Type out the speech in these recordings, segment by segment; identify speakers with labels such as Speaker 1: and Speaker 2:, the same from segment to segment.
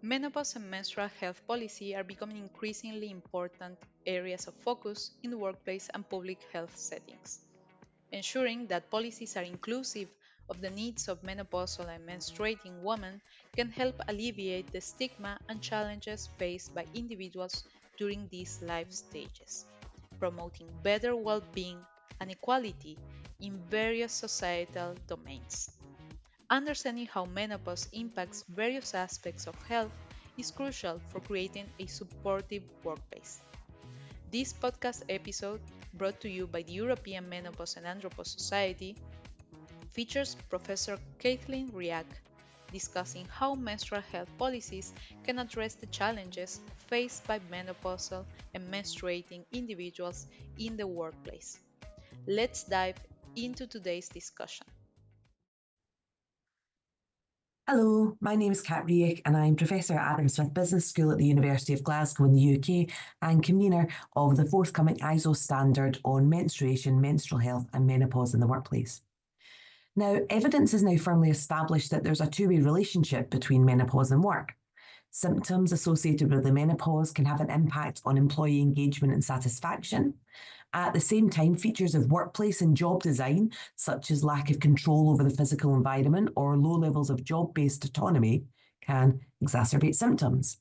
Speaker 1: Menopause and menstrual health policy are becoming increasingly important areas of focus in the workplace and public health settings. Ensuring that policies are inclusive of the needs of menopausal and menstruating women can help alleviate the stigma and challenges faced by individuals during these life stages, promoting better well being and equality in various societal domains. Understanding how menopause impacts various aspects of health is crucial for creating a supportive workplace. This podcast episode, brought to you by the European Menopause and Andropause Society, features Professor Kathleen Riach discussing how menstrual health policies can address the challenges faced by menopausal and menstruating individuals in the workplace. Let's dive into today's discussion.
Speaker 2: Hello, my name is Kat Riach and I'm Professor at Adam Smith Business School at the University of Glasgow in the UK and convener of the forthcoming ISO standard on menstruation, menstrual health and menopause in the workplace. Now, evidence is now firmly established that there's a two-way relationship between menopause and work. Symptoms associated with the menopause can have an impact on employee engagement and satisfaction. At the same time, features of workplace and job design, such as lack of control over the physical environment or low levels of job-based autonomy, can exacerbate symptoms.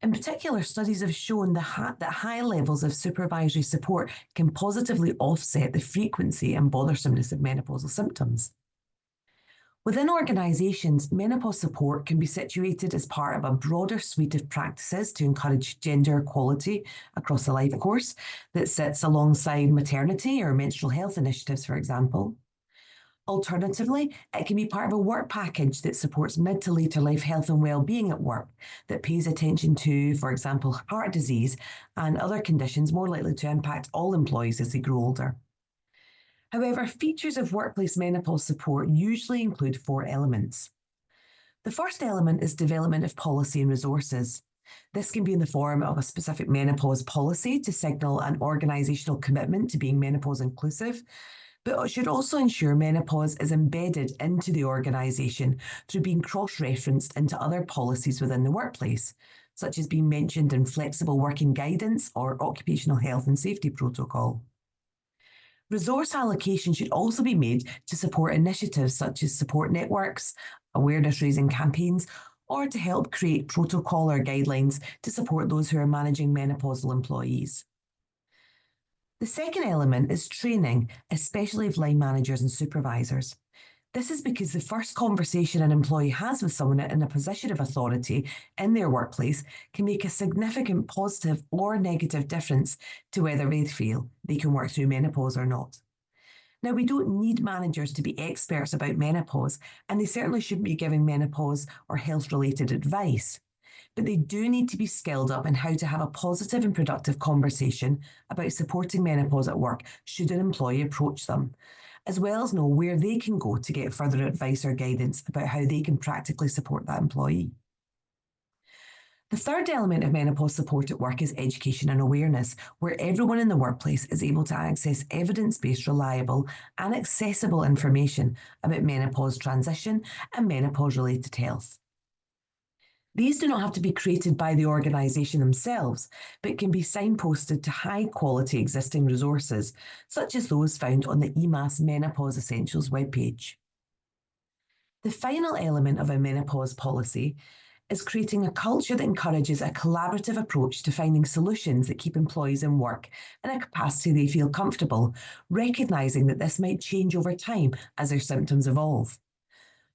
Speaker 2: In particular, studies have shown that high levels of supervisory support can positively offset the frequency and bothersomeness of menopausal symptoms. Within organisations, menopause support can be situated as part of a broader suite of practices to encourage gender equality across the life course that sits alongside maternity or menstrual health initiatives, for example. Alternatively, it can be part of a work package that supports mid to later life health and well-being at work that pays attention to, for example, heart disease and other conditions more likely to impact all employees as they grow older. However, features of workplace menopause support usually include four elements. The first element is development of policy and resources. This can be in the form of a specific menopause policy to signal an organisational commitment to being menopause inclusive, but it should also ensure menopause is embedded into the organisation through being cross-referenced into other policies within the workplace, such as being mentioned in flexible working guidance or occupational health and safety protocol. Resource allocation should also be made to support initiatives such as support networks, awareness raising campaigns, or to help create protocol or guidelines to support those who are managing menopausal employees. The second element is training, especially of line managers and supervisors. This is because the first conversation an employee has with someone in a position of authority in their workplace can make a significant positive or negative difference to whether they feel they can work through menopause or not. Now, we don't need managers to be experts about menopause, and they certainly shouldn't be giving menopause or health-related advice. But they do need to be skilled up in how to have a positive and productive conversation about supporting menopause at work should an employee approach them, as well as know where they can go to get further advice or guidance about how they can practically support that employee. The third element of menopause support at work is education and awareness, where everyone in the workplace is able to access evidence-based, reliable and accessible information about menopause transition and menopause-related health. These do not have to be created by the organisation themselves, but can be signposted to high-quality existing resources, such as those found on the EMAS Menopause Essentials webpage. The final element of a menopause policy is creating a culture that encourages a collaborative approach to finding solutions that keep employees in work in a capacity they feel comfortable, recognising that this might change over time as their symptoms evolve.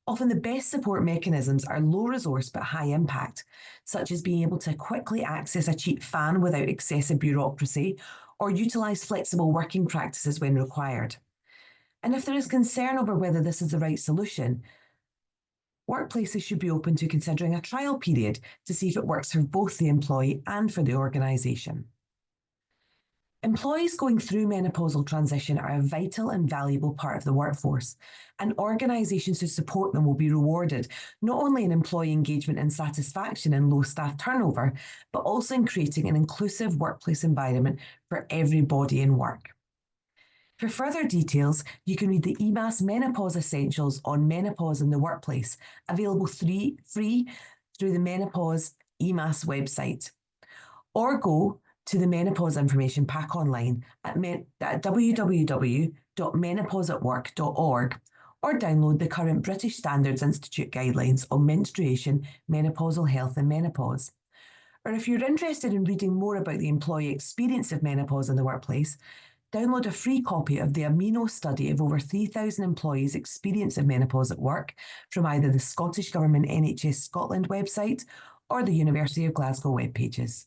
Speaker 2: Often the best support mechanisms are low resource but high impact, such as being able to quickly access a cheap fan without excessive bureaucracy or utilise flexible working practices when required. And if there is concern over whether this is the right solution, workplaces should be open to considering a trial period to see if it works for both the employee and for the organisation. Employees going through menopausal transition are a vital and valuable part of the workforce, and organisations who support them will be rewarded not only in employee engagement and satisfaction and low staff turnover, but also in creating an inclusive workplace environment for everybody in work. For further details, you can read the EMAS Menopause Essentials on menopause in the workplace, available free through through the Menopause EMAS website, or go to the Menopause Information Pack online at www.menopauseatwork.org, or download the current British Standards Institute guidelines on menstruation, menopausal health and menopause. Or if you're interested in reading more about the employee experience of menopause in the workplace, download a free copy of the Amino study of over 3,000 employees' experience of menopause at work from either the Scottish Government NHS Scotland website or the University of Glasgow web pages.